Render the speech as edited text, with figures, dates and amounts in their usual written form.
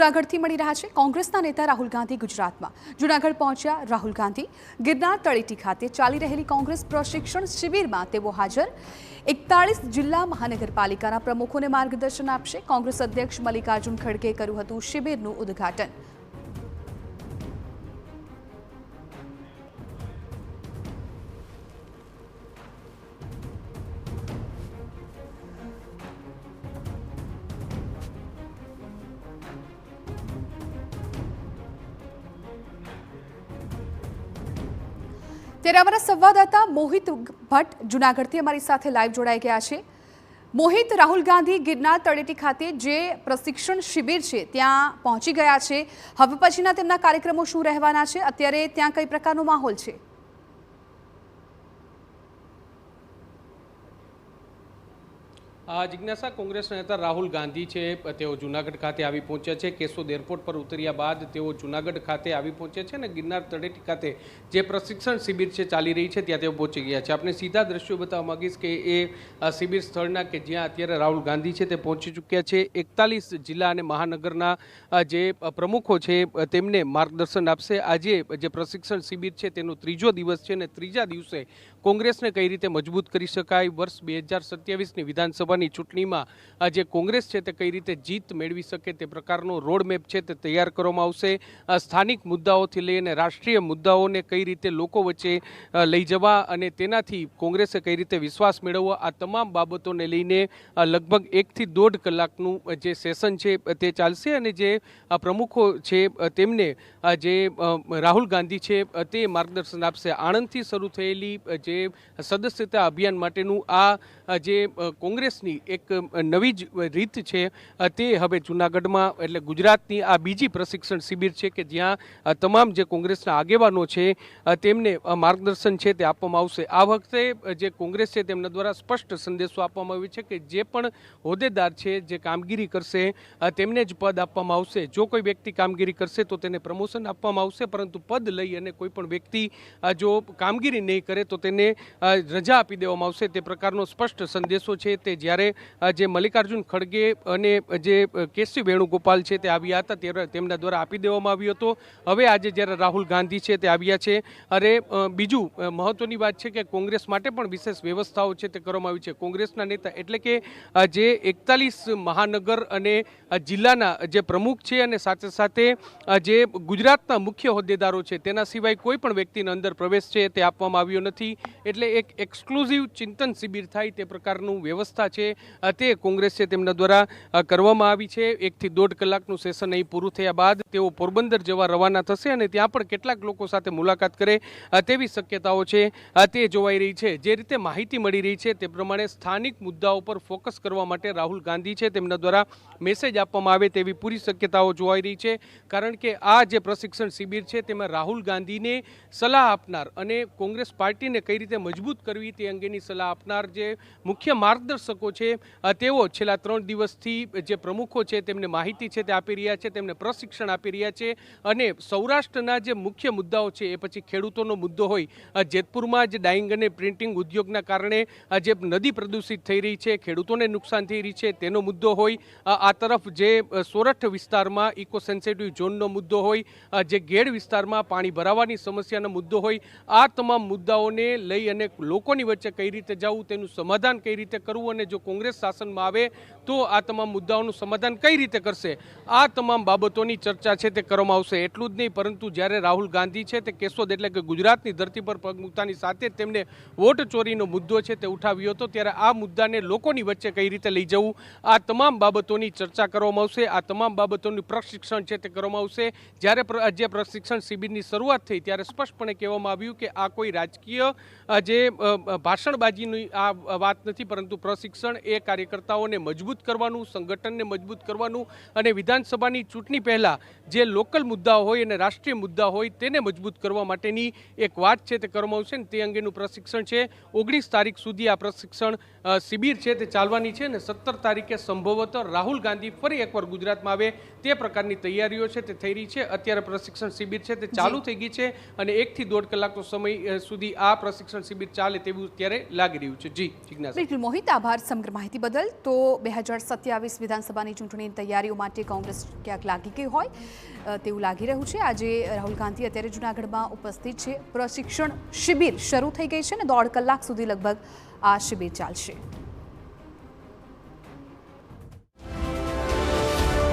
જૂનાગઢથી મળી રહ્યા છે। કોંગ્રેસના નેતા રાહુલ ગાંધી ગુજરાતમાં જૂનાગઢ પહોંચ્યા। રાહુલ ગાંધી ગિરનાર તળેટી ખાતે ચાલી રહેલી કોંગ્રેસ પ્રશિક્ષણ શિબિરમાં તેઓ હાજર। 41 જિલ્લા મહાનગરપાલિકાના પ્રમુખોને માર્ગદર્શન આપશે। કોંગ્રેસ અધ્યક્ષ મલ્લિકાર્જુન ખડગેએ કર્યું હતું શિબિરનું ઉદ્ઘાટન। ત્યારે અમારા સંવાદદાતા મોહિત ભટ્ટ જૂનાગઢથી અમારી સાથે લાઈવ જોડાઈ ગયા છે। મોહિત, રાહુલ ગાંધી ગિરનાર તળેટી ખાતે જે પ્રશિક્ષણ શિબિર છે ત્યાં પહોંચી ગયા છે। હવે પછીના તેમના કાર્યક્રમો શું રહેવાના છે? અત્યારે ત્યાં કઈ પ્રકારનો માહોલ છે? જિજ્ઞાસા, કોંગ્રેસના નેતા રાહુલ ગાંધી છે તેઓ જૂનાગઢ ખાતે આવી પહોંચ્યા છે। કેશોદ એરપોર્ટ પર ઉતર્યા બાદ તેઓ જૂનાગઢ ખાતે આવી પહોંચ્યા છે અને ગિરનાર તળેટી ખાતે જે પ્રશિક્ષણ શિબિર છે ચાલી રહી છે ત્યાં તેઓ પહોંચી ગયા છે। આપણે સીધા દ્રશ્યો બતાવવા માંગીશ કે એ શિબિર સ્થળના કે જ્યાં અત્યારે રાહુલ ગાંધી છે તે પહોંચી ચૂક્યા છે। 41 જિલ્લા અને મહાનગરના જે પ્રમુખો છે તેમને માર્ગદર્શન આપશે। આજે જે પ્રશિક્ષણ શિબિર છે તેનો ત્રીજો દિવસ છે અને ત્રીજા દિવસે કોંગ્રેસને કઈ રીતે મજબૂત કરી શકાય, વર્ષ 2027ની વિધાનસભાની ચૂંટણીમાં જે કોંગ્રેસ છે તે કઈ રીતે જીત મેળવી શકે તે પ્રકારનો રોડમેપ છે તે તૈયાર કરવામાં આવશે। સ્થાનિક મુદ્દાઓથી લઈને રાષ્ટ્રીય મુદ્દાઓને કઈ રીતે લોકો વચ્ચે લઈ જવા અને તેનાથી કોંગ્રેસે કઈ રીતે વિશ્વાસ મેળવવો, આ તમામ બાબતોને લઈને લગભગ 1 થી 1.5 કલાકનું જે સેશન છે તે ચાલશે અને જે પ્રમુખો છે તેમને જે રાહુલ ગાંધી છે તે માર્ગદર્શન આપશે। આણંદથી શરૂ થયેલી જે સદસ્યતા અભિયાન માટેનું આ જે કોંગ્રેસની એક નવી જ રીત છે તે હવે જૂનાગઢમાં એટલે ગુજરાતની આ બીજી પ્રશિક્ષણ શિબિર છે કે જ્યાં તમામ જે કોંગ્રેસના આગેવાનો છે તેમને માર્ગદર્શન છે તે આપવામાં આવશે। આ વખતે જે કોંગ્રેસ છે તેમના દ્વારા સ્પષ્ટ સંદેશો આપવામાં આવ્યો છે કે જે પણ હોદ્દેદાર છે જે કામગીરી કરશે તેમને જ પદ આપવામાં આવશે। જો કોઈ વ્યક્તિ કામગીરી કરશે તો તેને પ્રમોશન આપવામાં આવશે, પરંતુ પદ લઈ અને કોઈ પણ વ્યક્તિ જો કામગીરી નહીં કરે તો તેને રજા આપી દેવામાં આવશે। તે પ્રકારનો સ્પષ્ટ સંદેશો છે તે જ્યારે જે મલ્લિકાર્જુન ખડગે અને જે કેસી વેણુગોપાલ છે તે આવ્યા હતા ત્યારે તેમના દ્વારા આપી દેવામાં આવ્યો હતો। હવે આજે જ્યારે રાહુલ ગાંધી છે તે આવ્યા છે અને બીજું મહત્વની વાત છે કે કોંગ્રેસ માટે પણ વિશેષ વ્યવસ્થાઓ છે તે કરવામાં આવી છે। કોંગ્રેસના નેતા એટલે કે જે 41 મહાનગર અને જિલ્લાના જે પ્રમુખ છે અને સાથે સાથે જે ગુજરાતના મુખ્ય હોદ્દેદારો છે તેના સિવાય કોઈ પણ વ્યક્તિને અંદર પ્રવેશ છે તે આપવામાં આવ્યો નથી। એટલે એક એક્સક્લુઝિવ ચિંતન શિબિર થાય તે પ્રકારનું વ્યવસ્થા છે તે કોંગ્રેસ છે તેમના દ્વારા કરવામાં આવી છે। 1 થી 1.5 કલાકનું સેશન અહીં પૂરું થયા બાદ તેઓ પોરબંદર જવા રવાના થશે અને ત્યાં પણ કેટલાક લોકો સાથે મુલાકાત કરે તેવી શક્યતાઓ છે તે જોવાઈ રહી છે। જે રીતે માહિતી મળી રહી છે તે પ્રમાણે સ્થાનિક મુદ્દાઓ પર ફોકસ કરવા માટે રાહુલ ગાંધી છે તેમના દ્વારા મેસેજ આપવામાં આવે તેવી પૂરી શક્યતાઓ જોવાઈ રહી છે, કારણ કે આ જે પ્રશિક્ષણ શિબિર છે તેમાં રાહુલ ગાંધીને સલાહ આપનાર અને કોંગ્રેસ પાર્ટીને કઈ રીતે મજબૂત કરવી તે અંગેની સલાહ આપનાર જે મુખ્ય માર્ગદર્શકો છે તેઓ છેલ્લા 3 દિવસથી જે પ્રમુખો છે તેમને માહિતી છે તે આપી રહ્યા છે, તેમને પ્રશિક્ષણ આપી રહ્યા છે। અને સૌરાષ્ટ્રના જે મુખ્ય મુદ્દાઓ છે એ પછી ખેડૂતોનો મુદ્દો હોય, જેતપુરમાં જે ડાઇંગ અને પ્રિન્ટિંગ ઉદ્યોગના કારણે જે નદી પ્રદૂષિત થઈ રહી છે, ખેડૂતોને નુકસાન થઈ રહી છે તેનો મુદ્દો હોય, આ તરફ જે સોરઠ વિસ્તારમાં ઇકો સેન્સિટિવ ઝોનનો મુદ્દો હોય, જે ગેડ વિસ્તારમાં પાણી ભરાવાની સમસ્યાનો મુદ્દો હોય, આ તમામ મુદ્દાઓને લઈ અને લોકોની વચ્ચે કઈ રીતે જવું, તેનું સમાધાન કઈ રીતે કરવું અને જો કોંગ્રેસ શાસનમાં આવે તો આ તમામ મુદ્દાઓનું સમાધાન કઈ રીતે કરશે, આ તમામ બાબતોની ચર્ચા છે તે કરવામાં આવશે। એટલું જ નહીં, પરંતુ જ્યારે રાહુલ ગાંધી છે તે કેશોદ એટલે કે ગુજરાતની ધરતી પર પગ મૂકતાની સાથે જ તેમને વોટ ચોરીનો મુદ્દો છે તે ઉઠાવ્યો હતો, ત્યારે આ મુદ્દાને લોકોની વચ્ચે કઈ રીતે લઈ જવું, આ તમામ બાબતોની ચર્ચા કરવામાં આવશે। આ તમામ બાબતોનું પ્રશિક્ષણ છે તે કરવામાં આવશે। જ્યારે જે પ્રશિક્ષણ શિબિરની શરૂઆત થઈ ત્યારે સ્પષ્ટપણે કહેવામાં આવ્યું કે આ કોઈ રાજકીય જે ભાષણબાજીની આ વાત નથી, પરંતુ પ્રશિક્ષણ એ કાર્યકર્તાઓને મજબૂત કરવાનું, સંગઠનને મજબૂત કરવાનું અને વિધાનસભાની ચૂંટણી પહેલાં જે લોકલ મુદ્દાઓ હોય અને રાષ્ટ્રીય મુદ્દા હોય તેને મજબૂત કરવા માટેની એક વાત છે તે કરવામાં આવશે ને તે અંગેનું પ્રશિક્ષણ છે। 19 તારીખ સુધી આ પ્રશિક્ષણ શિબિર છે તે ચાલવાની છે અને 17 તારીખે સંભવતઃ રાહુલ ગાંધી ફરી એકવાર ગુજરાતમાં આવે તે પ્રકારની તૈયારીઓ છે તે થઈ રહી છે। અત્યારે પ્રશિક્ષણ શિબિર છે તે ચાલુ થઈ ગઈ છે અને 1 થી 1.5 કલાકનો સમય સુધી આ પ્રશિક્ષણ પ્રશિક્ષણ શિબિર ચાલે તેવું અત્યારે લાગી રહ્યું છે. જી જિજ્ઞાસા. બિલકુલ મોહિત, આભાર સમગ્ર માહિતી બદલ. તો 2027 વિધાનસભાની ચૂંટણીની તૈયારીઓ માટે કોંગ્રેસ ક્યાંક લાગી ગઈ હોય તેવું લાગી રહ્યું છે. આજે રાહુલ ગાંધી અત્યારે જૂનાગઢમાં ઉપસ્થિત છે. પ્રશિક્ષણ શિબિર શરૂ થઈ ગઈ છે અને 1.5 કલાક સુધી લગભગ આ શિબિર ચાલશે.